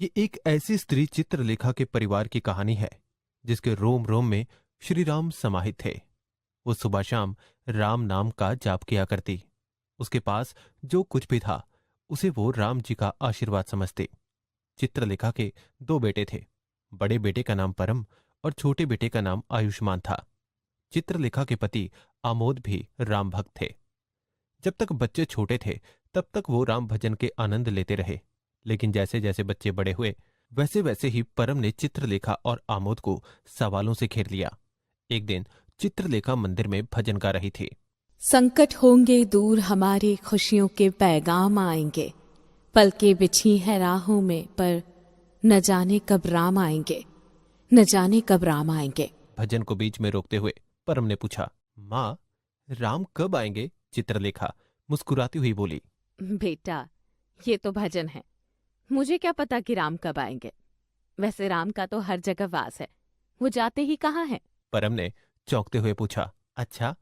ये एक ऐसी स्त्री चित्रलेखा के परिवार की कहानी है जिसके रोम रोम में श्री राम समाहित थे। वो सुबह शाम राम नाम का जाप किया करती। उसके पास जो कुछ भी था उसे वो राम जी का आशीर्वाद समझते। चित्रलेखा के दो बेटे थे। बड़े बेटे का नाम परम और छोटे बेटे का नाम आयुष्मान था। चित्रलेखा के पति आमोद भी राम भक्त थे। जब तक बच्चे छोटे थे तब तक वो राम भजन के आनंद लेते रहे, लेकिन जैसे जैसे बच्चे बड़े हुए वैसे वैसे ही परम ने चित्रलेखा और आमोद को सवालों से घेर लिया। एक दिन चित्रलेखा मंदिर में भजन गा रही थी। संकट होंगे दूर हमारे, खुशियों के पैगाम आएंगे। पलके बिछी है राहों में, पर न जाने कब राम आएंगे, न जाने कब राम आएंगे। भजन को बीच में रोकते हुए परम ने पूछा, माँ, राम कब आएंगे? चित्रलेखा मुस्कुराती हुई बोली, बेटा, ये तो भजन है, मुझे क्या पता कि राम कब आएंगे। वैसे राम का तो हर जगह वास है, वो जाते ही कहाँ है। परम ने चौंकते हुए पूछा, अच्छा,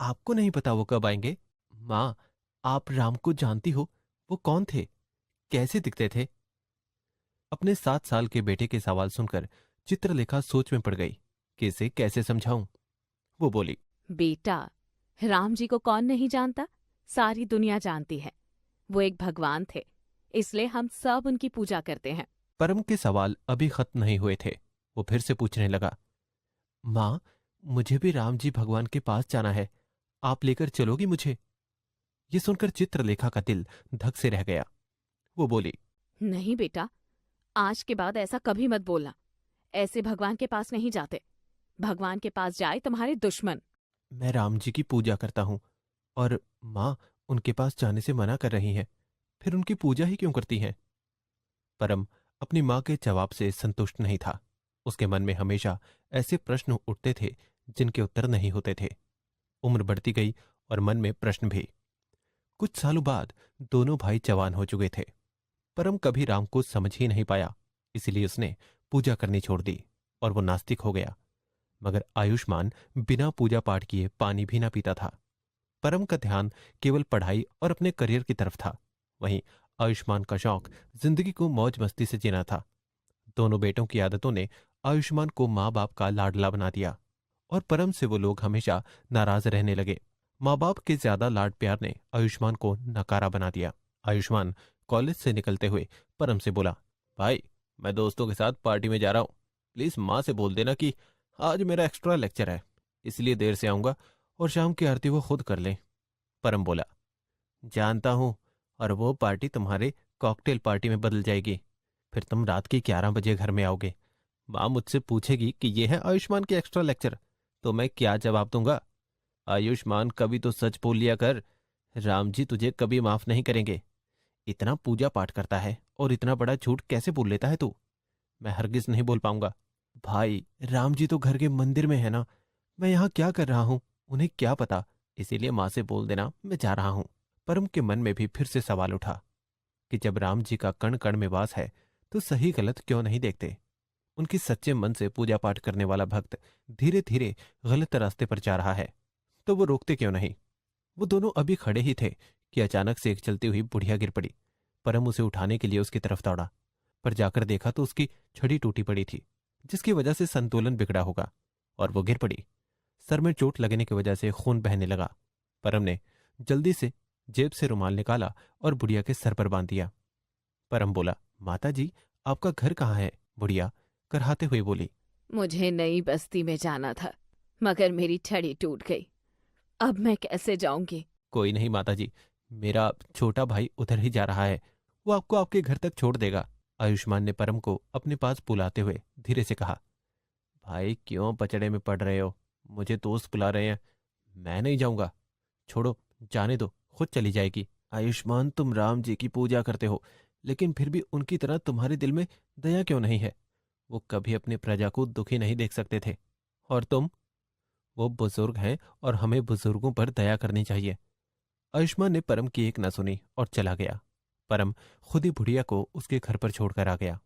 आपको नहीं पता वो कब आएंगे? माँ, आप राम को जानती हो? वो कौन थे? कैसे दिखते थे? अपने 7 साल के बेटे के सवाल सुनकर चित्रलेखा सोच में पड़ गई कि इसे कैसे समझाऊं। वो बोली, बेटा, राम जी को कौन नहीं जानता, सारी दुनिया जानती है। वो एक भगवान थे, इसलिए हम सब उनकी पूजा करते हैं। परम के सवाल अभी खत्म नहीं हुए थे। वो फिर से पूछने लगा, माँ, मुझे भी राम जी भगवान के पास जाना है, आप लेकर चलोगी मुझे? ये सुनकर चित्रलेखा का दिल धक से रह गया। वो बोली, नहीं बेटा, आज के बाद ऐसा कभी मत बोलना। ऐसे भगवान के पास नहीं जाते। भगवान के पास जाए तुम्हारे दुश्मन। मैं राम जी की पूजा करता हूं और माँ उनके पास जाने से मना कर रही हैं, फिर उनकी पूजा ही क्यों करती हैं? परम अपनी माँ के जवाब से संतुष्ट नहीं था। उसके मन में हमेशा ऐसे प्रश्न उठते थे जिनके उत्तर नहीं होते थे। उम्र बढ़ती गई और मन में प्रश्न भी। कुछ सालों बाद दोनों भाई जवान हो चुके थे। परम कभी राम को समझ ही नहीं पाया, इसीलिए उसने पूजा करनी छोड़ दी और वो नास्तिक हो गया। मगर आयुष्मान बिना पूजा पाठ किए पानी भी ना पीता था। परम का ध्यान केवल पढ़ाई और अपने करियर की तरफ था। वहीं आयुष्मान का शौक जिंदगी को मौज मस्ती से जीना था। दोनों बेटों की आदतों ने आयुष्मान को माँ बाप का लाडला बना दिया और परम से वो लोग हमेशा नाराज रहने लगे। माँ बाप के ज्यादा लाड प्यार ने आयुष्मान को नकारा बना दिया। आयुष्मान कॉलेज से निकलते हुए परम से बोला, भाई, मैं दोस्तों के साथ पार्टी में जा रहा हूँ, प्लीज माँ से बोल देना कि आज मेरा एक्स्ट्रा लेक्चर है, इसलिए देर से आऊंगा और शाम की आरती वो खुद कर लें। परम बोला, जानता हूं, और वो पार्टी तुम्हारे कॉकटेल पार्टी में बदल जाएगी। फिर तुम रात के 11 बजे घर में आओगे। माँ मुझसे पूछेगी कि ये है आयुष्मान के एक्स्ट्रा लेक्चर, तो मैं क्या जवाब दूंगा? आयुष्मान, कभी तो सच बोल लिया कर। राम जी तुझे कभी माफ नहीं करेंगे। इतना पूजा पाठ करता है और इतना बड़ा झूठ कैसे बोल लेता है तू? मैं हरगिज नहीं बोल पाऊंगा। भाई, राम जी तो घर के मंदिर में है ना, मैं यहाँ क्या कर रहा हूँ उन्हें क्या पता, इसीलिए माँ से बोल देना मैं जा रहा हूँ। परम के मन में भी फिर से सवाल उठा कि जब राम जी का कण कण में वास है तो सही गलत क्यों नहीं देखते? उनकी सच्चे मन से पूजा पाठ करने वाला भक्त धीरे धीरे गलत रास्ते पर जा रहा है, तो वो रोकते क्यों नहीं? वो दोनों अभी खड़े ही थे कि अचानक से एक चलती हुई बुढ़िया गिर पड़ी। परम उसे उठाने के लिए उसकी तरफ दौड़ा, पर जाकर देखा तो उसकी छड़ी टूटी पड़ी थी, जिसकी वजह से संतुलन बिगड़ा होगा, और वो गिर पड़ी। सर में चोट लगने की वजह से खून बहने लगा। परम ने जल्दी से जेब से रुमाल निकाला और बुढ़िया के सर पर बांध दिया। परम बोला, माता जी, आपका घर कहाँ है? बुढ़िया करहाते हुए बोली, मुझे नई बस्ती में जाना था, मगर मेरी छड़ी टूट गई। अब मैं कैसे जाऊंगी। कोई नहीं माता जी, मेरा छोटा भाई उधर ही जा रहा है, वो आपको आपके घर तक छोड़ देगा। आयुष्मान ने परम को अपने पास बुलाते हुए धीरे से कहा, भाई क्यों पचड़े में पड़ रहे हो? मुझे दोस्त बुला रहे हैं, मैं नहीं जाऊंगा। छोड़ो, जाने दो, खुद चली जाएगी। आयुष्मान, तुम राम जी की पूजा करते हो, लेकिन फिर भी उनकी तरह तुम्हारे दिल में दया क्यों नहीं है? वो कभी अपनी प्रजा को दुखी नहीं देख सकते थे। और तुम? वो बुजुर्ग हैं और हमें बुजुर्गों पर दया करनी चाहिए। आयुष्मान ने परम की एक न सुनी और चला गया। परम खुद ही बुढ़िया को उसके घर पर छोड़कर आ गया।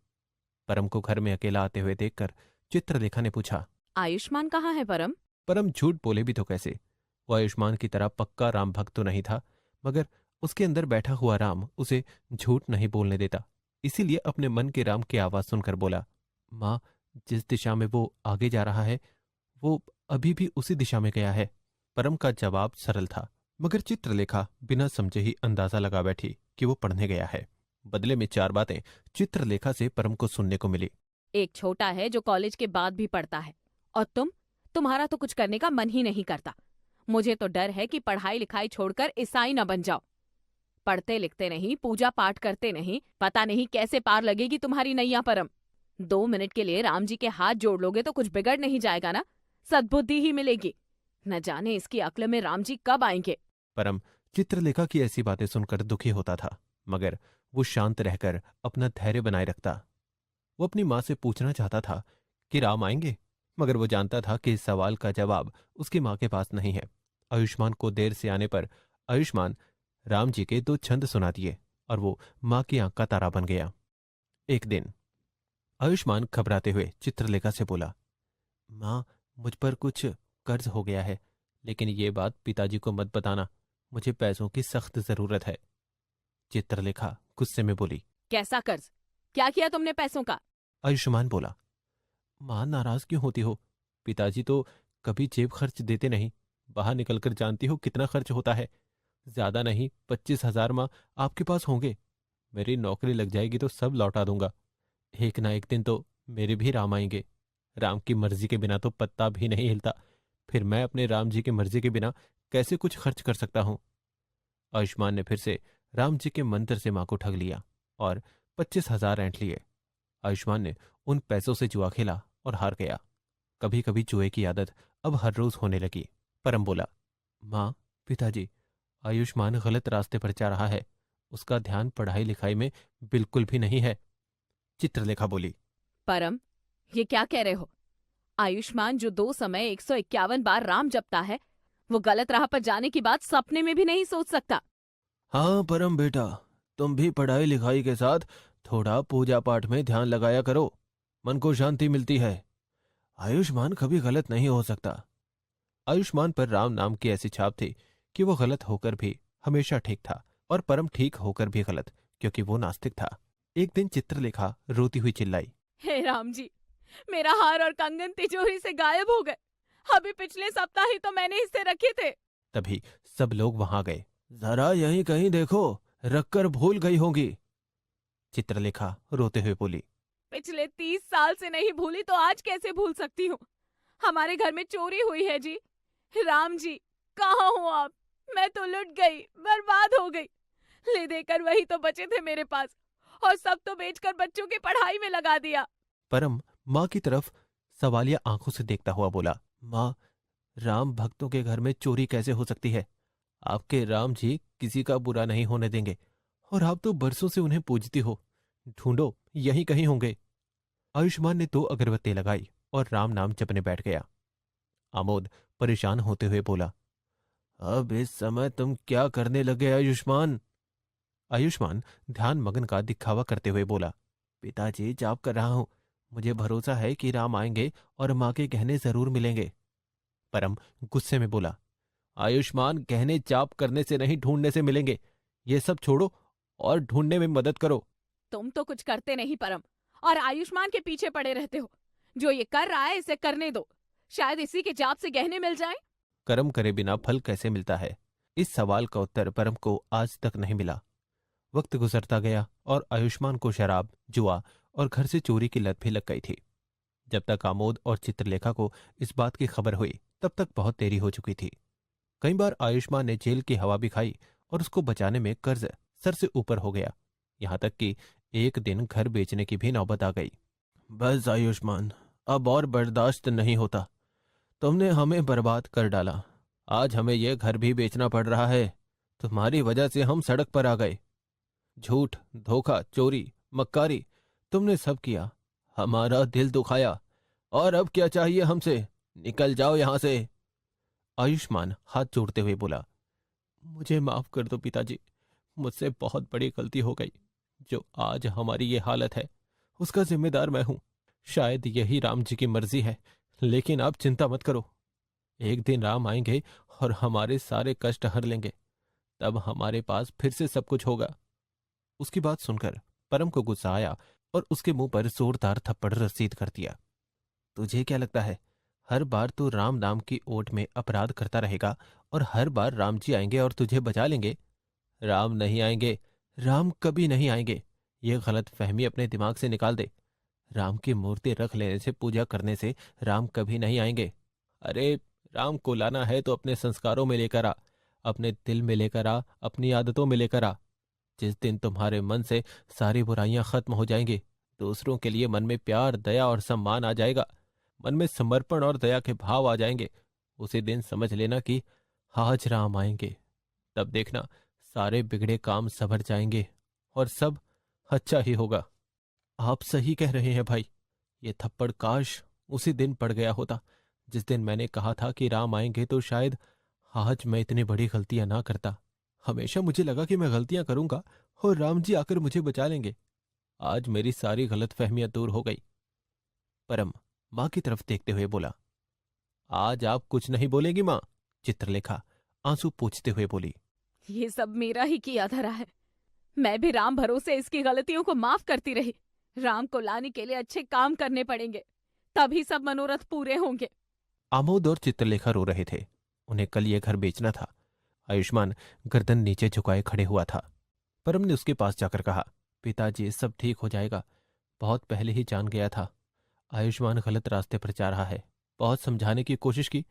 परम को घर में अकेला आते हुए देखकर चित्रलेखा ने पूछा, आयुष्मान कहाँ है परम। परम झूठ बोले भी तो कैसे? वो आयुष्मान की तरह पक्का राम भक्त तो नहीं था, मगर उसके अंदर बैठा हुआ राम उसे झूठ नहीं बोलने देता, इसीलिए अपने मन के राम की आवाज सुनकर बोला, माँ, जिस दिशा में वो आगे जा रहा है वो अभी भी उसी दिशा में गया है। परम का जवाब सरल था, मगर चित्रलेखा बिना समझे ही अंदाजा लगा बैठी कि वो पढ़ने गया है। बदले में 4 बातें चित्रलेखा से परम को सुनने को मिली। एक छोटा है जो कॉलेज के बाद भी पढ़ता है, और तुम्हारा तो कुछ करने का मन ही नहीं करता। मुझे तो डर है कि पढ़ाई लिखाई छोड़कर ईसाई न बन जाओ। पढ़ते लिखते नहीं, पूजा पाठ करते नहीं, पता नहीं कैसे पार लगेगी तुम्हारी नैया परम। 2 मिनट के लिए राम जी के हाथ जोड़ लोगे तो कुछ बिगड़ नहीं जाएगा ना, सद्बुद्धि ही मिलेगी। न जाने इसकी अक्ल में राम जी कब आएंगे। परम चित्रलेखा की ऐसी बातें सुनकर दुखी होता था, मगर वो शांत रहकर अपना धैर्य बनाए रखता। वो अपनी माँ से पूछना चाहता था कि राम आएंगे, मगर वो जानता था कि इस सवाल का जवाब उसकी माँ के पास नहीं है। आयुष्मान को देर से आने पर आयुष्मान राम जी के 2 छंद सुना दिए और वो माँ की आंख का तारा बन गया। एक दिन आयुष्मान घबराते हुए चित्रलेखा से बोला, माँ, मुझ पर कुछ कर्ज हो गया है, लेकिन ये बात पिताजी को मत बताना, मुझे पैसों की सख्त जरूरत है। चित्रलेखा गुस्से में बोली, कैसा कर्ज? क्या किया तुमने पैसों का? आयुष्मान बोला, माँ, नाराज क्यों होती हो? पिताजी तो कभी जेब खर्च देते नहीं, बाहर निकलकर जानती हो कितना खर्च होता है। ज्यादा नहीं 25,000 माँ आपके पास होंगे। मेरी नौकरी लग जाएगी तो सब लौटा दूंगा। एक ना एक दिन तो मेरे भी राम आएंगे। राम की मर्जी के बिना तो पत्ता भी नहीं हिलता, फिर मैं अपने राम जी की मर्जी के बिना कैसे कुछ खर्च कर सकता हूँ? आयुष्मान ने फिर से राम जी के मंत्र से माँ को ठग लिया और 25,000 ऐंठ लिए। आयुष्मान ने उन पैसों से जुआ खेला और हार गया। कभी कभी जुए की आदत अब हर रोज होने लगी। परम बोला, माँ, पिताजी, आयुष्मान गलत रास्ते पर जा रहा है, उसका ध्यान पढ़ाई लिखाई में बिल्कुल भी नहीं है। चित्रलेखा बोली, परम, ये क्या कह रहे हो? आयुष्मान जो 2 समय 151 बार राम जपता है, वो गलत राह पर जाने की बात सपने में भी नहीं सोच सकता। हाँ परम बेटा, तुम भी पढ़ाई लिखाई के साथ थोड़ा पूजा पाठ में ध्यान लगाया करो, मन को शांति मिलती है। आयुष्मान कभी गलत नहीं हो सकता। आयुष्मान पर राम नाम की ऐसी छाप थी कि वो गलत होकर भी हमेशा ठीक था और परम ठीक होकर भी गलत, क्योंकि वो नास्तिक था। एक दिन चित्रलेखा रोती हुई चिल्लाई, हे राम जी, मेरा हार और कंगन तिजोरी से गायब हो गए। अभी पिछले सप्ताह ही तो मैंने इसे रखे थे। तभी सब लोग वहां गए। जरा यहीं कहीं देखो, रखकर भूल गई होंगी। चित्रलेखा रोते हुए बोली, पिछले 30 साल से नहीं भूली तो आज कैसे भूल सकती हूँ? हमारे घर में चोरी हुई है जी। राम जी, कहाँ हो आप? मैं तो लुट गई, बर्बाद हो गई। ले देकर वही तो बचे थे मेरे पास, और सब तो बेचकर बच्चों की पढ़ाई में लगा दिया। परम माँ की तरफ सवालिया आंखों से देखता हुआ बोला, माँ, राम भक्तों के घर में चोरी कैसे हो सकती है? आपके राम जी किसी का बुरा नहीं होने देंगे, और आप तो बरसों से उन्हें पूजती हो। ढूंढो, यहीं कहीं होंगे। आयुष्मान ने 2 अगरबत्ती लगाई और राम नाम जपने बैठ गया। आमोद परेशान होते हुए बोला, अब इस समय तुम क्या करने लगे आयुष्मान? आयुष्मान ध्यान मगन का दिखावा करते हुए बोला, पिताजी, जाप कर रहा हूं, मुझे भरोसा है कि राम आएंगे और माँ के गहने जरूर मिलेंगे। परम गुस्से में बोला, आयुष्मान, गहने जाप करने से नहीं ढूंढने से मिलेंगे। ये सब छोड़ो और ढूंढने में मदद करो। तुम तो कुछ करते नहीं परम, और आयुष्मान के पीछे पड़े रहते हो। जो ये कर रहा है इसे करने दो, शायद इसी के जाप से गहने मिल जाएं। कर्म करे बिना फल कैसे मिलता है? इस सवाल का उत्तर परम को आज तक नहीं मिला। वक्त गुजरता गया और आयुष्मान को शराब, जुआ और घर से चोरी की लत भी लग गई थी। जब तक आमोद और चित्रलेखा को इस बात की खबर हुई, तब तक बहुत देरी हो चुकी थी। कई बार आयुष्मान ने जेल की हवा भी खाई और उसको बचाने में कर्ज सर से ऊपर हो गया। यहां तक कि एक दिन घर बेचने की भी नौबत आ गई। बस आयुष्मान, अब और बर्दाश्त नहीं होता। तुमने हमें बर्बाद कर डाला। आज हमें यह घर भी बेचना पड़ रहा है। तुम्हारी वजह से हम सड़क पर आ गए। झूठ, धोखा, चोरी, मक्कारी, तुमने सब किया। हमारा दिल दुखाया। और अब क्या चाहिए हमसे? निकल जाओ यहां से। आयुष्मान हाथ जोड़ते हुए बोला, मुझे माफ कर दो पिताजी, मुझसे बहुत बड़ी गलती हो गई। जो आज हमारी ये हालत है उसका जिम्मेदार मैं हूं। शायद यही राम जी की मर्जी है, लेकिन आप चिंता मत करो। एक दिन राम आएंगे और हमारे सारे कष्ट हर लेंगे। तब हमारे पास फिर से सब कुछ होगा। उसकी बात सुनकर परम को गुस्सा आया और उसके मुंह पर जोरदार थप्पड़ रसीद कर दिया। तुझे क्या लगता है हर बार तू राम नाम की ओट में अपराध करता रहेगा और हर बार राम जी आएंगे और तुझे बचा लेंगे? राम नहीं आएंगे, राम कभी नहीं आएंगे। ये गलत फहमी अपने दिमाग से निकाल दे। राम की मूर्ति रख लेने से, पूजा करने से राम कभी नहीं आएंगे। अरे राम को लाना है तो अपने संस्कारों में लेकर आ, अपने दिल में लेकर आ, अपनी आदतों में लेकर आ। जिस दिन तुम्हारे मन से सारी बुराइयां खत्म हो जाएंगी, दूसरों के लिए मन में प्यार, दया और सम्मान आ जाएगा, मन में समर्पण और दया के भाव आ जाएंगे, उसी दिन समझ लेना कि आज राम आएंगे। तब देखना सारे बिगड़े काम संभर जाएंगे और सब अच्छा ही होगा। आप सही कह रहे हैं भाई। ये थप्पड़ काश उसी दिन पड़ गया होता जिस दिन मैंने कहा था कि राम आएंगे, तो शायद आज मैं इतनी बड़ी गलतियां ना करता। हमेशा मुझे लगा कि मैं गलतियां करूंगा और राम जी आकर मुझे बचा लेंगे। आज मेरी सारी गलतफहमियां दूर हो गई। परम मां की तरफ देखते हुए बोला। आज आप कुछ नहीं बोलेगी मां? चित्रलेखा आंसू पोंछते हुए बोली। ये सब मेरा ही किया धरा है। मैं भी राम भरोसे इसकी गलतियों को माफ करती रही। राम को लाने के लिए अच्छे काम करने पड़ेंगे, तभी सब मनोरथ पूरे होंगे। आमोद और चित्रलेखा रो रहे थे। उन्हें कल ये घर बेचना था। आयुष्मान गर्दन नीचे झुकाए खड़े हुआ था। परम ने उसके पास जाकर कहा, पिताजी सब ठीक हो जाएगा, बहुत पहले ही जान गया था। आयुष्मान गलत रास्ते पर जा रहा है। बहुत समझाने की कोशिश की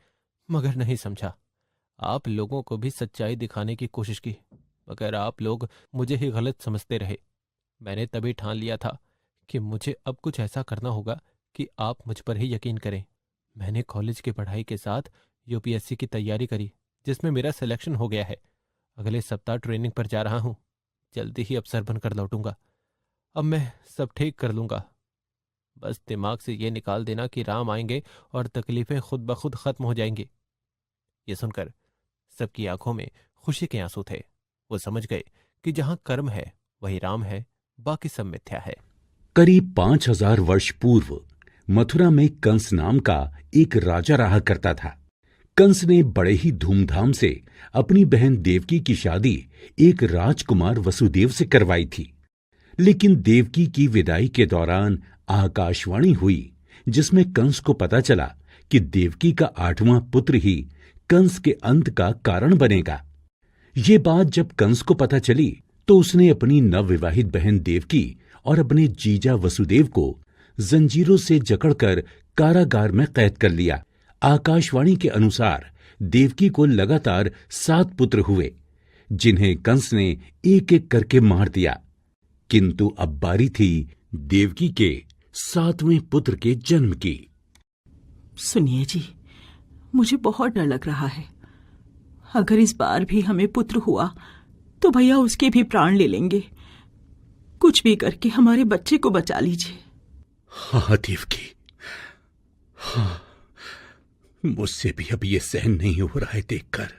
मगर नहीं समझा। आप लोगों को भी सच्चाई दिखाने की कोशिश की मगर आप लोग मुझे ही गलत समझते रहे। मैंने तभी ठान लिया था कि मुझे अब कुछ ऐसा करना होगा कि आप मुझ पर ही यकीन करें। मैंने कॉलेज की पढ़ाई के साथ यूपीएससी की तैयारी करी, जिसमें मेरा सिलेक्शन हो गया है। अगले सप्ताह ट्रेनिंग पर जा रहा हूँ। जल्दी ही अफसर बनकर लौटूंगा। अब मैं सब ठीक कर लूंगा। बस दिमाग से ये निकाल देना कि राम आएंगे और तकलीफें खुद ब खुद खत्म हो जाएंगी। ये सुनकर सबकी आंखों में खुशी के आंसू थे। वो समझ गए कि जहां कर्म है वही राम है, बाकी सब मिथ्या है। करीब 5000 वर्ष पूर्व मथुरा में कंस नाम का एक राजा रहा करता था। कंस ने बड़े ही धूमधाम से अपनी बहन देवकी की शादी एक राजकुमार वसुदेव से करवाई थी। लेकिन देवकी की विदाई के दौरान आकाशवाणी हुई, जिसमें कंस को पता चला कि देवकी का 8वां पुत्र ही कंस के अंत का कारण बनेगा। ये बात जब कंस को पता चली तो उसने अपनी नवविवाहित बहन देवकी और अपने जीजा वसुदेव को जंजीरों से जकड़कर कारागार में कैद कर लिया। आकाशवाणी के अनुसार देवकी को लगातार 7 पुत्र हुए, जिन्हें कंस ने एक एक करके मार दिया। किंतु अब बारी थी देवकी के 7वें पुत्र के जन्म की। सुनिए जी, मुझे बहुत डर लग रहा है। अगर इस बार भी हमें पुत्र हुआ तो भैया उसके भी प्राण ले लेंगे। कुछ भी करके हमारे बच्चे को बचा लीजिए। हाँ देवकी, हाँ, मुझसे भी अब ये सहन नहीं हो रहा है देखकर।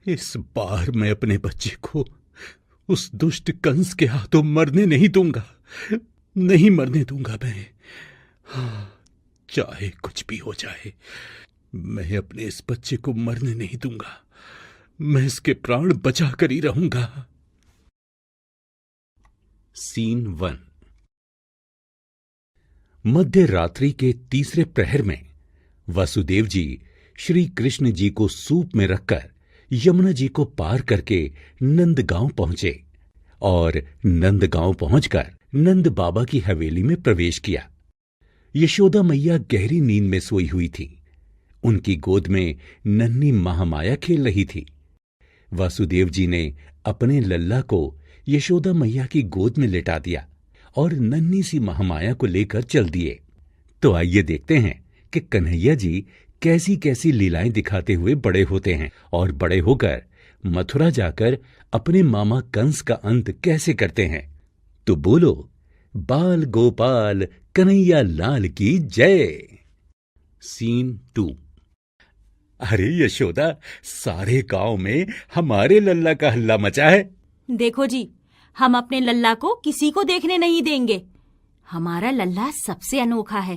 इस बार मैं अपने बच्चे को उस दुष्ट कंस के हाथों मरने नहीं दूंगा, नहीं मरने दूंगा मैं। हाँ, चाहे कुछ भी हो जाए, मैं अपने इस बच्चे को मरने नहीं दूंगा। मैं इसके प्राण बचा कर ही रहूंगा। सीन 1। मध्य रात्रि के तीसरे प्रहर में वासुदेव जी श्री कृष्ण जी को सूप में रखकर यमुना जी को पार करके नंदगांव पहुंचे और नंदगांव पहुंचकर नंद बाबा की हवेली में प्रवेश किया। यशोदा मैया गहरी नींद में सोई हुई थी। उनकी गोद में नन्ही महामाया खेल रही थी। वासुदेव जी ने अपने लल्ला को यशोदा मैया की गोद में लेटा दिया और नन्ही सी महामाया को लेकर चल दिए। तो आइए देखते हैं कि कन्हैया जी कैसी कैसी लीलाएं दिखाते हुए बड़े होते हैं और बड़े होकर मथुरा जाकर अपने मामा कंस का अंत कैसे करते हैं। तो बोलो, बाल गोपाल कन्हैया लाल की जय। सीन 2। अरे यशोदा, सारे गांव में हमारे लल्ला का हल्ला मचा है। देखो जी, हम अपने लल्ला को किसी को देखने नहीं देंगे। हमारा लल्ला सबसे अनोखा है,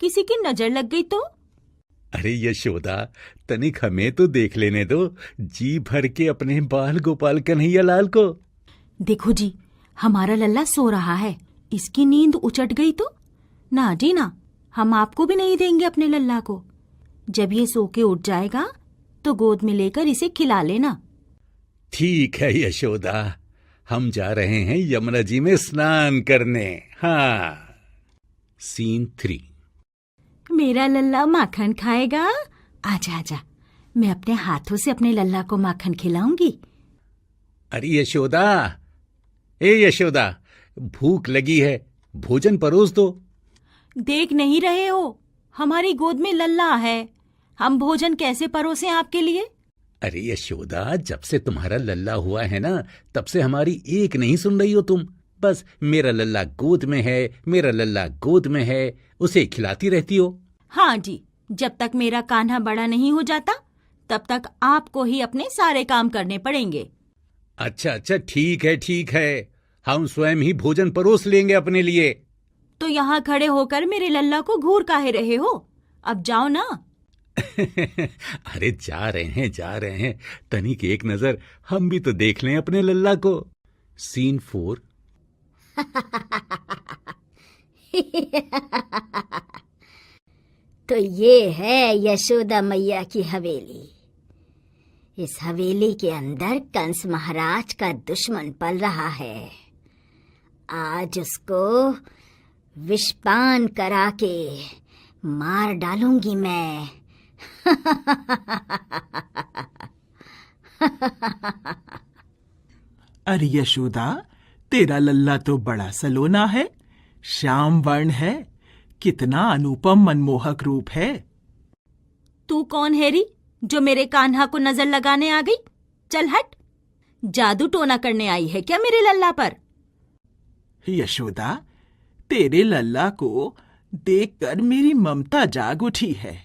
किसी की नजर लग गई तो। अरे यशोदा, तनिक हमें तो देख लेने दो, जी भर के अपने बाल गोपाल कन्हैया लाल को। देखो जी, हमारा लल्ला सो रहा है, इसकी नींद उचट गई तो? ना जी ना, हम आपको भी नहीं देंगे अपने लल्ला को। जब ये सो के उठ जाएगा तो गोद में लेकर इसे खिला लेना। ठीक है यशोदा, हम जा रहे हैं यमुना जी में स्नान करने। हाँ। सीन 3। मेरा लल्ला माखन खाएगा? आजा आजा, मैं अपने हाथों से अपने लल्ला को माखन खिलाऊंगी। अरे यशोदा, ए यशोदा, भूख लगी है, भोजन परोस दो। देख नहीं रहे हो, हमारी गोद में लल्ला है, हम भोजन कैसे परोसें आपके लिए? अरे यशोदा, जब से तुम्हारा लल्ला हुआ है ना, तब से हमारी एक नहीं सुन रही हो तुम। बस मेरा लल्ला गोद में है, मेरा लल्ला गोद में है, उसे खिलाती रहती हो। हाँ जी, जब तक मेरा कान्हा बड़ा नहीं हो जाता तब तक आपको ही अपने सारे काम करने पड़ेंगे। अच्छा अच्छा, ठीक है, हम स्वयं ही भोजन परोस लेंगे अपने लिए। तो यहाँ खड़े होकर मेरे लल्ला को घूर काहे रहे हो? अब जाओ ना। अरे जा रहे हैं, तनिक एक नजर हम भी तो देख लें अपने लल्ला को। सीन 4। तो ये है यशोदा मैया की हवेली। इस हवेली के अंदर कंस महाराज का दुश्मन पल रहा है। आज उसको विषपान करा के मार डालूंगी मैं। अरे यशोदा, तेरा लल्ला तो बड़ा सलोना है, श्याम वर्ण है, कितना अनुपम मनमोहक रूप है। तू कौन है री जो मेरे कान्हा को नजर लगाने आ गई? चल हट, जादू टोना करने आई है क्या मेरे लल्ला पर? यशोदा, तेरे लल्ला को देखकर मेरी ममता जाग उठी है।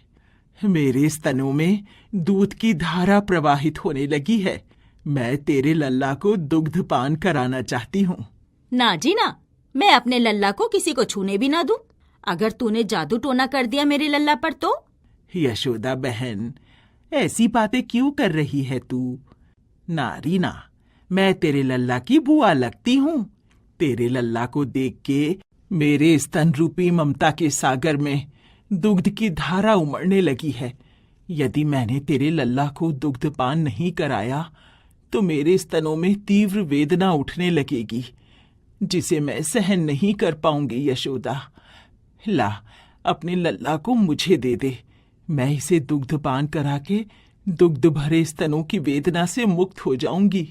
मेरे स्तनों में दूध की धारा प्रवाहित होने लगी है। मैं तेरे लल्ला को दुग्ध पान कराना चाहती हूँ। ना जी ना, मैं अपने लल्ला को किसी को छूने भी ना दूं। अगर तूने जादू टोना कर दिया मेरे लल्ला पर तो? यशोदा बहन, ऐसी बातें क्यों कर रही है तू? नारी ना, मैं तेरे लल्ला की बुआ लगती हूँ। तेरे लल्ला को देख के मेरे स्तन रूपी ममता के सागर में दुग्ध की धारा उमड़ने लगी है। यदि मैंने तेरे लल्ला को दुग्ध पान नहीं कराया तो मेरे स्तनों में तीव्र वेदना उठने लगेगी, जिसे मैं सहन नहीं कर पाऊंगी। यशोदा, ला, अपने लल्ला को मुझे दे दे। मैं इसे दुग्ध पान करा के दुग्ध भरे स्तनों की वेदना से मुक्त हो जाऊंगी।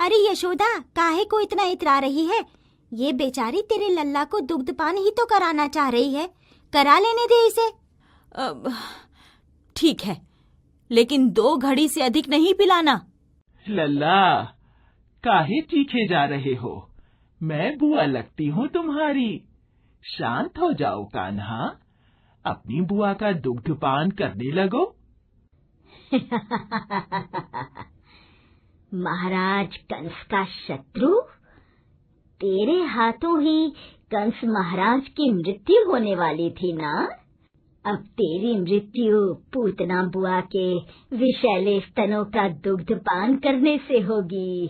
अरे यशोदा, काहे को इतना इतरा रही है? ये बेचारी तेरे लल्ला को दुग्ध पान ही तो कराना चाह रही है, करा लेने दे इसे। ठीक है, लेकिन 2 घड़ी से अधिक नहीं पिलाना। लल्ला, काहे चीखे जा रहे हो? मैं बुआ लगती हूँ तुम्हारी। शांत हो जाओ कान्हा, अपनी बुआ का दुग्ध पान करने लगो। महाराज कंस का शत्रु, तेरे हाथों ही कंस महाराज की मृत्यु होने वाली थी ना? अब तेरी मृत्यु पूतना बुआ के विषैले स्तनों का दुग्ध पान करने से होगी।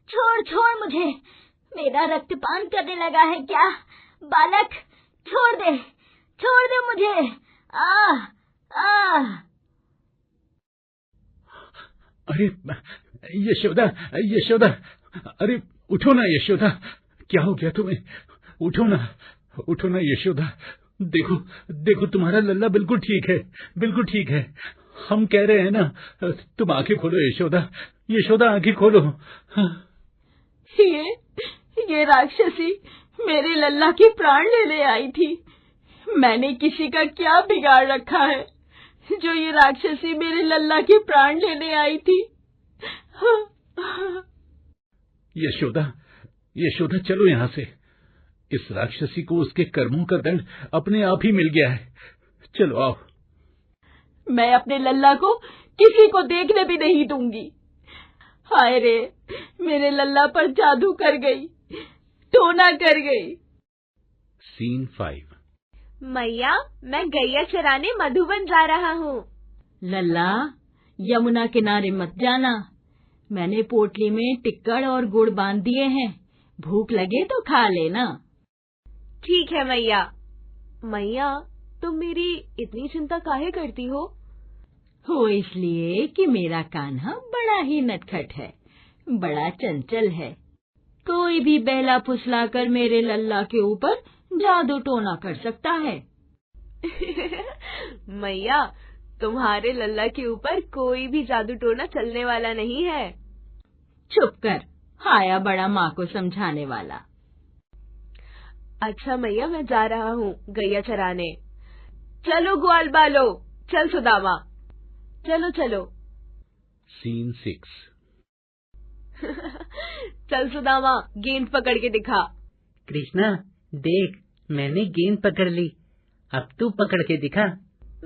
छोड़, छोड़ मुझे। मेरा रक्तपान करने लगा है क्या? बालक, छोड़ दे मुझे। अरे यशोदा, यशोदा, अरे उठो ना यशोदा, क्या हो गया तुम्हें? उठो ना यशोदा। देखो देखो, तुम्हारा लल्ला बिल्कुल ठीक है, बिल्कुल ठीक है। हम कह रहे हैं ना, तुम आंखें खोलो यशोदा, यशोदा आंखें खोलो। ये राक्षसी मेरे लल्ला के प्राण लेने आई थी। मैंने किसी का क्या बिगाड़ रखा है जो ये राक्षसी मेरे लल्ला के प्राण लेने आई थी? यशोदा, यशोदा, चलो यहाँ से। इस राक्षसी को उसके कर्मों का दंड अपने आप ही मिल गया है। चलो आओ। मैं अपने लल्ला को किसी को देखने भी नहीं दूंगी। हाय रे, मेरे लल्ला पर जादू कर गई, टोना कर गई। सीन 5। मैया, मैं गैया चराने मधुबन जा रहा हूँ। लल्ला, यमुना किनारे मत जाना। मैंने पोटली में टिक्कड़ और गुड़ बांध दिए हैं, भूख लगे तो खा लेना। ठीक है मैया। मैया, तुम मेरी इतनी चिंता काहे करती हो? हो इसलिए कि मेरा कान्हा बड़ा ही नटखट है, बड़ा चंचल है। कोई भी बहला फुसलाकर मेरे लल्ला के ऊपर जादू टोना कर सकता है। मैया, तुम्हारे लल्ला के ऊपर कोई भी जादू टोना चलने वाला नहीं है। चुप कर, आया बड़ा माँ को समझाने वाला। अच्छा मैया, मैं जा रहा हूँ गैया चराने। चलो ग्वाल बालो, चल सुदामा, चलो चलो। सीन 6। चल सुदामा, गेंद पकड़ के दिखा। कृष्णा, देख, मैंने गेंद पकड़ ली, अब तू पकड़ के दिखा।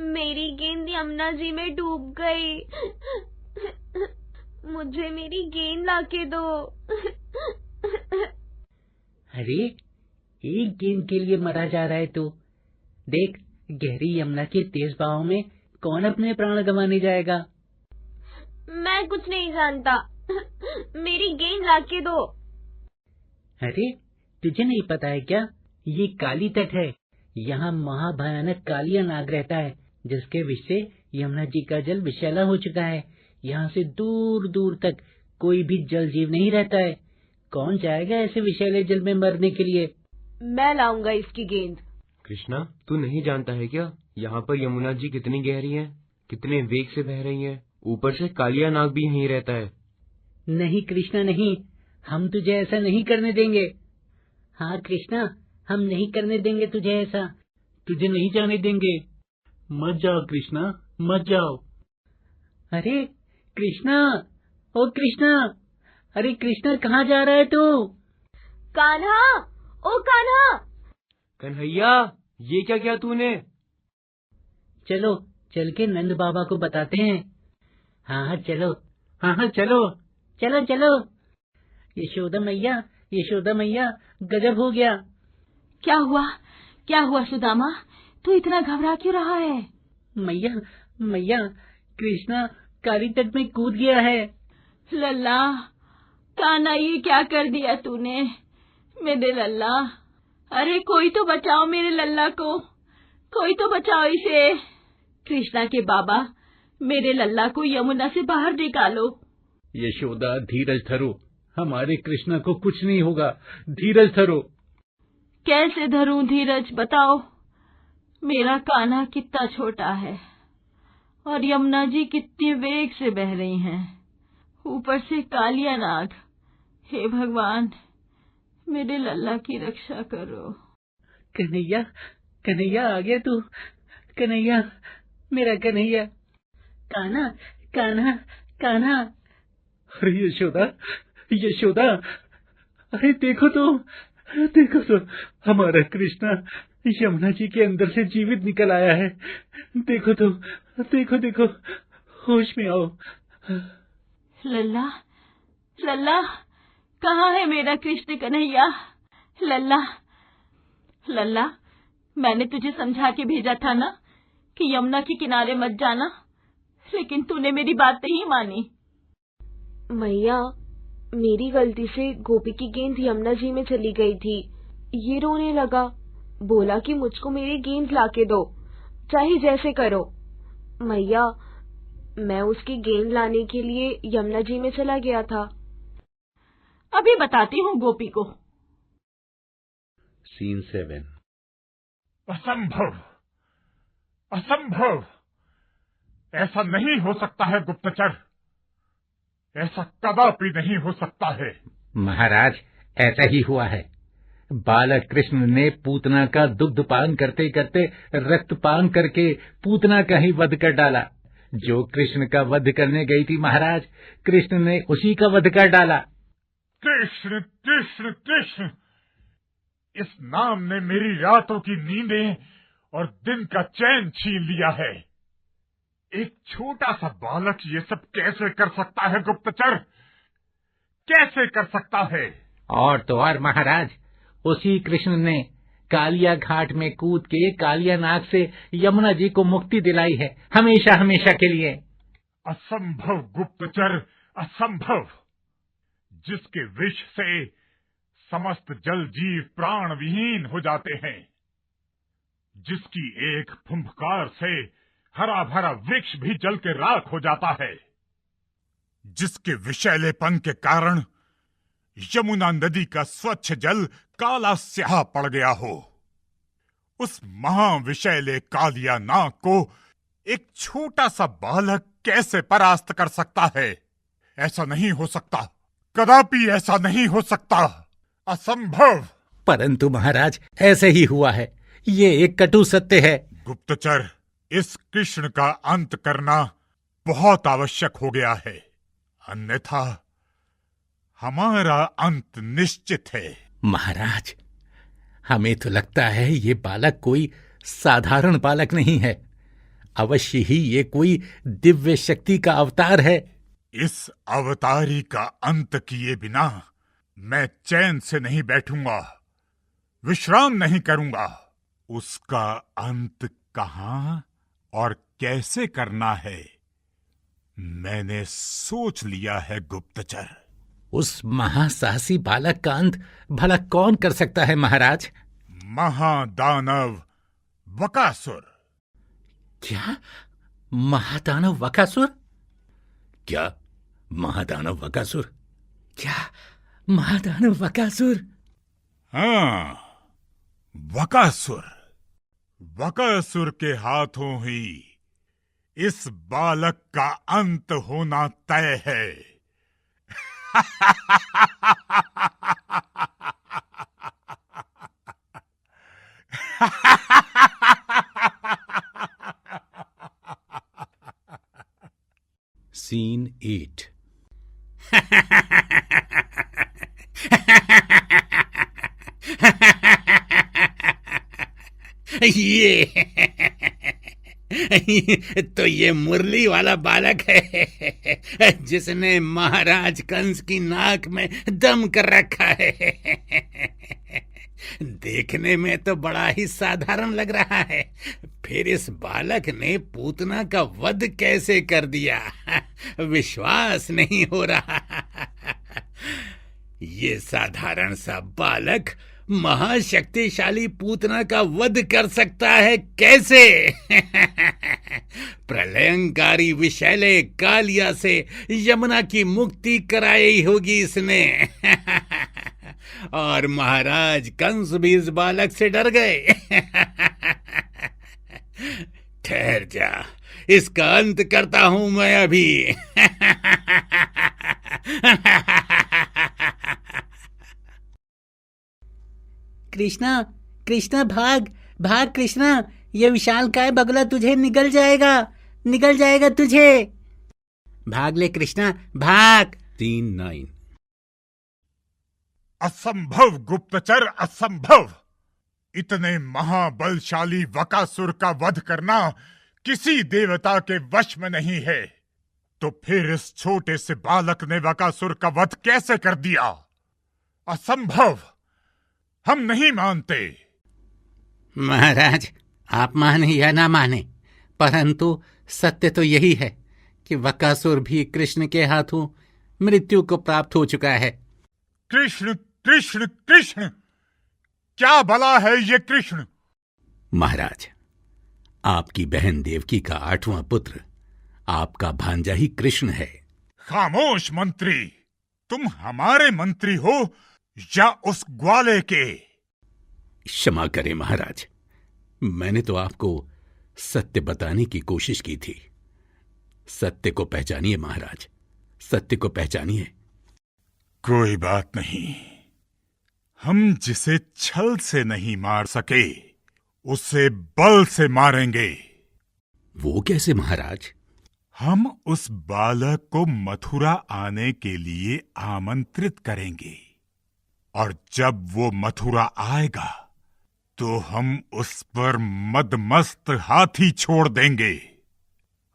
मेरी गेंद यमुना जी में डूब गई। मुझे मेरी गेंद लाके दो। अरे, एक गेंद के लिए मरा जा रहा है तू। देख, गहरी यमुना के तेज बहाव में कौन अपने प्राण गंवाने जाएगा। मैं कुछ नहीं जानता, मेरी गेंद लाके दो। अरे, तुझे नहीं पता है क्या? ये काली तट है, यहाँ महाभयानक कालिया नाग रहता है, जिसके विष से यमुना जी का जल विषैला हो चुका है। यहाँ से दूर दूर तक कोई भी जल जीव नहीं रहता है। कौन जाएगा ऐसे विषैले जल में मरने के लिए? मैं लाऊंगा इसकी गेंद। कृष्णा, तू नहीं जानता है क्या यहाँ पर यमुना जी कितनी गहरी है, कितने वेग से बह रही है। ऊपर से कालिया नाग भी यहीं रहता है। नहीं कृष्णा, नहीं, हम तुझे ऐसा नहीं करने देंगे। हाँ कृष्णा, हम नहीं करने देंगे तुझे ऐसा, तुझे नहीं जाने देंगे। मत जाओ कृष्णा, मत जाओ। अरे कृष्णा, ओ कृष्णा, अरे कृष्णा, कहाँ जा रहा है तू? कान्हा, ओ कान्हा। कन्हैया, ये क्या किया तूने? चलो चल के नंद बाबा को बताते हैं। हाँ हाँ चलो, हाँ हाँ चलो। चलो चलो। यशोदा मैया, यशोदा मैया, गजब हो गया। क्या हुआ, क्या हुआ सुदामा? तू इतना घबरा क्यों रहा है? मैया, मैया, कृष्णा काली तट में कूद गया है। लल्ला, कान्हा, ये क्या कर दिया तूने मेरे लल्ला? अरे कोई तो बचाओ मेरे लल्ला को, कोई तो बचाओ इसे। कृष्णा के बाबा, मेरे लल्ला को यमुना से बाहर निकालो। यशोदा, धीरज धरो, हमारे कृष्णा को कुछ नहीं होगा, धीरज धरो। कैसे धरूं धीरज, बताओ। मेरा कान्हा कितना छोटा है और यमुना जी कितने वेग से बह रही हैं, ऊपर से कालिया नाग। हे भगवान, मेरे लल्ला की रक्षा करो। कन्हैया, कन्हैया आ गया तू, कन्हैया, मेरा कन्हैया। कान्हा, कान्हा, कान्हा। अरे यशोदा, यशोदा, अरे देखो तो, देखो तो, हमारा कृष्णा यमुना जी के अंदर से जीवित निकल आया है। देखो तो, देखो देखो, होश में आओ। लल्ला, लल्ला, कहाँ है मेरा कृष्ण कन्हैया? लल्ला, लल्ला, मैंने तुझे समझा के भेजा था ना कि यमुना के किनारे मत जाना, लेकिन तूने मेरी बात नहीं मानी। मैया, मेरी गलती से गोपी की गेंद यमुना जी में चली गई थी। ये रोने लगा, बोला कि मुझको मेरी गेंद लाके दो, चाहे जैसे करो। मैया, मैं उसकी गेंद लाने के लिए यमुना जी में चला गया था। अभी बताती हूँ गोपी को। सीन 7। असंभव, असंभव, ऐसा नहीं हो सकता है गुप्तचर, ऐसा कदापि नहीं हो सकता है। महाराज, ऐसा ही हुआ है। बालक कृष्ण ने पूतना का दुग्ध पान करते करते रक्तपान करके पूतना का ही वध कर डाला। जो कृष्ण का वध करने गई थी महाराज, कृष्ण ने उसी का वध कर डाला। कृष्ण, कृष्ण, कृष्ण, इस नाम ने मेरी रातों की नींदें और दिन का चैन छीन लिया है। एक छोटा सा बालक ये सब कैसे कर सकता है गुप्तचर, कैसे कर सकता है? और तो और महाराज, उसी कृष्ण ने कालिया घाट में कूद के कालिया नाग से यमुना जी को मुक्ति दिलाई है, हमेशा हमेशा के लिए। असंभव गुप्तचर, असंभव। जिसके विष से समस्त जल जीव प्राण विहीन हो जाते हैं, जिसकी एक फुंफकार से हरा भरा वृक्ष भी जल के राख हो जाता है, जिसके विषैलेपन के कारण यमुना नदी का स्वच्छ जल काला स्याह पड़ गया हो, उस महाविषैले कालिया नाग को एक छोटा सा बालक कैसे परास्त कर सकता है? ऐसा नहीं हो सकता, कदापि ऐसा नहीं हो सकता, असंभव। परंतु महाराज, ऐसे ही हुआ है, ये एक कटु सत्य है। गुप्तचर, इस कृष्ण का अंत करना बहुत आवश्यक हो गया है, अन्यथा हमारा अंत निश्चित है। महाराज, हमें तो लगता है ये बालक कोई साधारण बालक नहीं है, अवश्य ही ये कोई दिव्य शक्ति का अवतार है। इस अवतारी का अंत किए बिना मैं चैन से नहीं बैठूंगा, विश्राम नहीं करूंगा। उसका अंत कहां और कैसे करना है, मैंने सोच लिया है गुप्तचर। उस महासाहसी बालक का अंत भला कौन कर सकता है महाराज? महादानव वकासुर। क्या? महादानव वकासुर? क्या महादानव वकासुर? क्या महादानव वकासुर? हाँ, वकासुर। वकासुर के हाथों ही इस बालक का अंत होना तय है। सीन 8। तो ये मुरली वाला बालक है जिसने महाराज कंस की नाक में दम कर रखा है। देखने में तो बड़ा ही साधारण लग रहा है, फिर इस बालक ने पूतना का वध कैसे कर दिया, विश्वास नहीं हो रहा। ये साधारण सा बालक महाशक्तिशाली पूतना का वध कर सकता है कैसे? प्रलयंकारी विषैले कालिया से यमुना की मुक्ति कराई होगी इसने। और महाराज कंस भी इस बालक से डर गए। ठहर जा, इसका अंत करता हूं मैं अभी। कृष्णा, कृष्णा भाग भाग कृष्णा, ये विशालकाय बगुला तुझे निगल जाएगा तुझे। भाग ले कृष्णा, भाग। 3:9। असंभव गुप्तचर, असंभव। इतने महाबलशाली वकासुर का वध करना किसी देवता के वश में नहीं है, तो फिर इस छोटे से बालक ने वकासुर का वध कैसे कर दिया? असंभव, हम नहीं मानते। महाराज, आप माने या ना माने, परंतु सत्य तो यही है कि वकासुर भी कृष्ण के हाथों मृत्यु को प्राप्त हो चुका है। कृष्ण कृष्ण कृष्ण, क्या भला है ये कृष्ण? महाराज, आपकी बहन देवकी का 8वां पुत्र आपका भांजा ही कृष्ण है। खामोश मंत्री, तुम हमारे मंत्री हो या उस ग्वाले के? क्षमा करें महाराज, मैंने तो आपको सत्य बताने की कोशिश की थी। सत्य को पहचानिए महाराज, सत्य को पहचानिए। कोई बात नहीं, हम जिसे छल से नहीं मार सके उसे बल से मारेंगे। वो कैसे महाराज? हम उस बालक को मथुरा आने के लिए आमंत्रित करेंगे, और जब वो मथुरा आएगा तो हम उस पर मदमस्त हाथी छोड़ देंगे।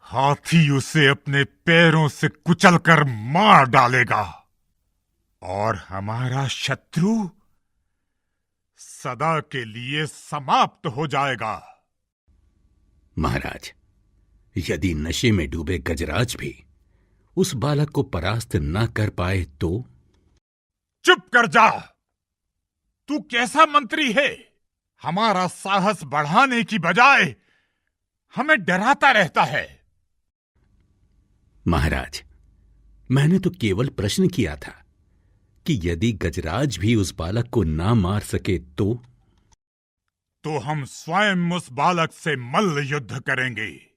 हाथी उसे अपने पैरों से कुचलकर मार डालेगा, और हमारा शत्रु सदा के लिए समाप्त हो जाएगा। महाराज, यदि नशे में डूबे गजराज भी उस बालक को परास्त न कर पाए तो? चुप कर जा। तू कैसा मंत्री है? हमारा साहस बढ़ाने की बजाय हमें डराता रहता है। महाराज, मैंने तो केवल प्रश्न किया था कि यदि गजराज भी उस बालक को ना मार सके तो हम स्वयं उस बालक से मल्ल युद्ध करेंगे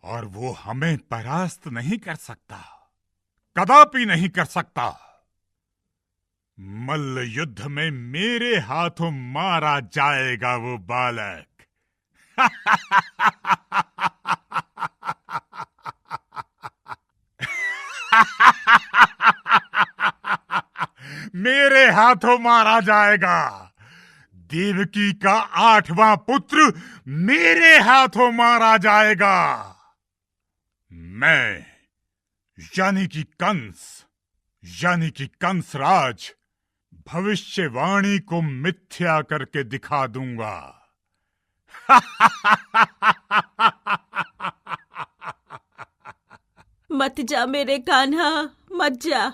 और वो हमें परास्त नहीं कर सकता, कदापि नहीं कर सकता। मल्ल युद्ध में मेरे हाथों मारा जाएगा वो बालक। मेरे हाथों मारा जाएगा। देवकी का 8वां पुत्र मेरे हाथों मारा जाएगा। मैं यानी कि कंसराज भविष्यवाणी को मिथ्या करके दिखा दूंगा। मत जा मेरे कान्हा, मत जा।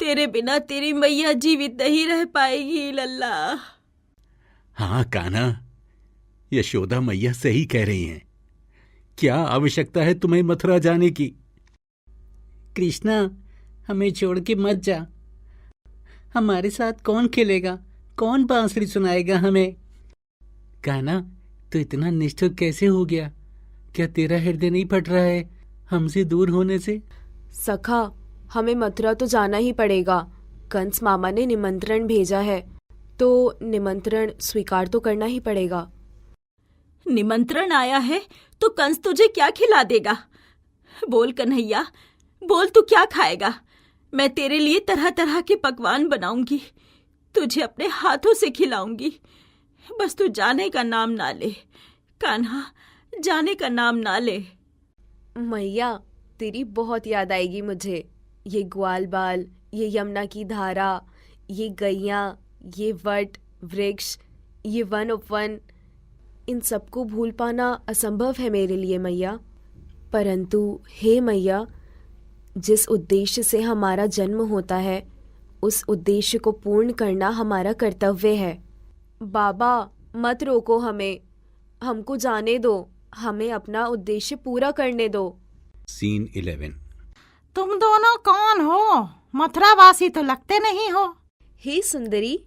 तेरे बिना तेरी मैया जीवित नहीं रह पाएगी लल्ला। हाँ कान्हा, यशोदा मैया सही कह रही हैं। क्या आवश्यकता है तुम्हें मथुरा जाने की? कृष्णा, हमें छोड़ के मत जा। हमारे साथ कौन खेलेगा, कौन बांसुरी सुनाएगा हमें? कान्हा, तो इतना निष्ठुर कैसे हो गया? क्या तेरा हृदय नहीं फट रहा है हमसे दूर होने से? सखा, हमें मथुरा तो जाना ही पड़ेगा। कंस मामा ने निमंत्रण भेजा है, तो निमंत्रण स्वीकार तो करना ही पड़ेगा। निमंत्रण आया है तो कंस तुझे क्या खिला देगा? बोल कन्हैया, बोल, तू क्या खाएगा? मैं तेरे लिए तरह तरह के पकवान बनाऊंगी, तुझे अपने हाथों से खिलाऊंगी। बस तू जाने का नाम ना ले कान्हा, जाने का नाम ना ले। मैया, तेरी बहुत याद आएगी मुझे। ये ग्वाल बाल, ये यमुना की धारा, ये गैया, ये वट वृक्ष, ये वन उपवन, इन सबको भूल पाना असंभव है मेरे लिए मैया। परंतु हे मैया, जिस उद्देश्य से हमारा जन्म होता है उस उद्देश्य को पूर्ण करना हमारा कर्तव्य है। बाबा, मत रोको हमें, हमको जाने दो, हमें अपना उद्देश्य पूरा करने दो। सीन 11। तुम दोनों कौन हो? मथुरावासी तो लगते नहीं हो। हे सुंदरी,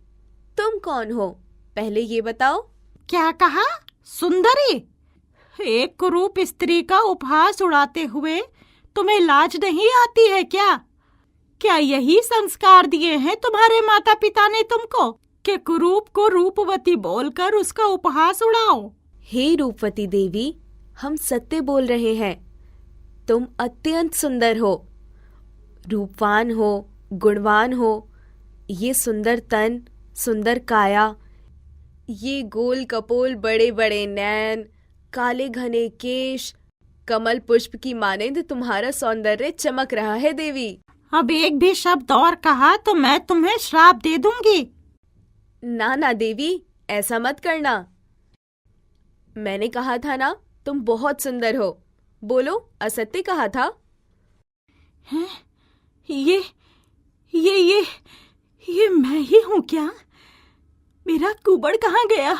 तुम कौन हो? पहले ये बताओ। क्या कहा? सुंदरी? एक कुरूप स्त्री का उपहास उड़ाते हुए तुम्हें लाज नहीं आती है क्या? क्या यही संस्कार दिए हैं तुम्हारे माता पिता ने तुमको कि कुरूप को रूपवती बोलकर उसका उपहास उड़ाओ? हे रूपवती देवी, हम सत्य बोल रहे हैं। तुम अत्यंत सुंदर हो, रूपवान हो, गुणवान हो। ये सुंदर तन, सुंदर काया, ये गोल कपोल, बड़े बड़े नैन, काले घने केश, कमल पुष्प की मानेंद तुम्हारा सौंदर्य चमक रहा है देवी। अब एक भी शब्द और कहा तो मैं तुम्हें श्राप दे दूंगी। ना ना देवी, ऐसा मत करना। मैंने कहा था ना, तुम बहुत सुंदर हो। बोलो, असत्य कहा था? हैं? ये मैं ही हूँ क्या? मेरा कुबड़ कहाँ गया?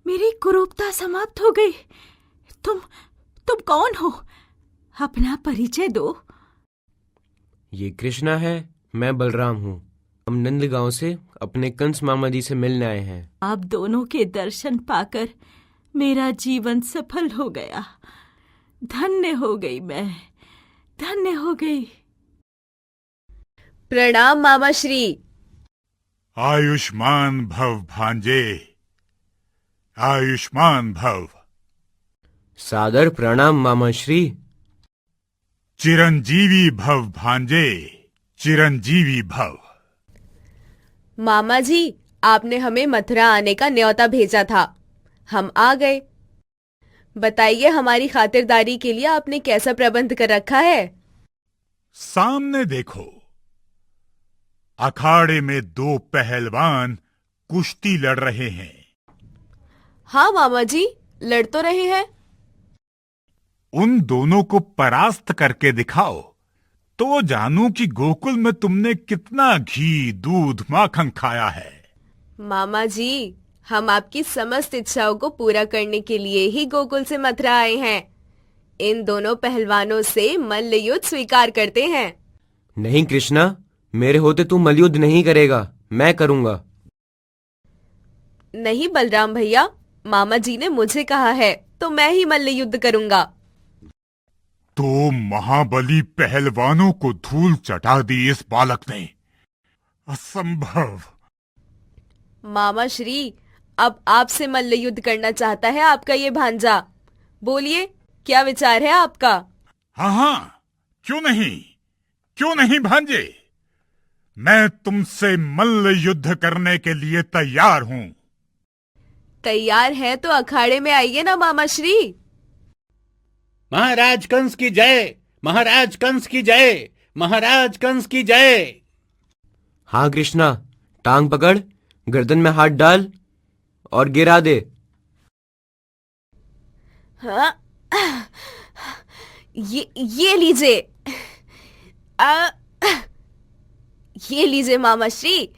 मेरी कुरूपता समाप्त हो गई। तुम कौन हो? अपना परिचय दो। ये कृष्णा है, मैं बलराम हूँ। हम नंदगांव से अपने कंस मामा जी से मिलने आए हैं। आप दोनों के दर्शन पाकर मेरा जीवन सफल हो गया। धन्य हो गई मैं, धन्य हो गई। प्रणाम मामा श्री। आयुष्मान भव भांजे, आयुष्मान भव। सादर प्रणाम मामा श्री। चिरंजीवी भव भांजे, चिरंजीवी भव। मामा जी, आपने हमें मथुरा आने का न्योता भेजा था, हम आ गए। बताइए, हमारी खातिरदारी के लिए आपने कैसा प्रबंध कर रखा है? सामने देखो, अखाड़े में 2 पहलवान कुश्ती लड़ रहे हैं। हाँ मामा जी, लड़ तो रहे हैं। उन दोनों को परास्त करके दिखाओ तो जानूं कि गोकुल में तुमने कितना घी, दूध, माखन खाया है। मामा जी, हम आपकी समस्त इच्छाओं को पूरा करने के लिए ही गोकुल से मथुरा आए हैं। इन दोनों पहलवानों से मल्ल युद्ध स्वीकार करते हैं। नहीं कृष्णा, मेरे होते तू मलयुद्ध नहीं करेगा, मैं करूंगा। नहीं बलराम भैया, मामा जी ने मुझे कहा है तो मैं ही मल्ल युद्ध करूंगा। तो महाबली पहलवानों को धूल चटा दी इस बालक ने। असंभव। मामा श्री, अब आपसे मल्ल युद्ध करना चाहता है आपका ये भांजा। बोलिए, क्या विचार है आपका? हाँ हाँ, क्यों नहीं भांजे, मैं तुमसे मल्ल युद्ध करने के लिए तैयार हूँ। तैयार है तो अखाड़े में आइए ना मामा श्री। महाराज कंस की जय, महाराज कंस की जय, महाराज कंस की जय। हाँ कृष्णा, टांग पकड़, गर्दन में हाथ डाल और गिरा दे। हाँ, ये लीजिए। ये लीजिए मामा श्री।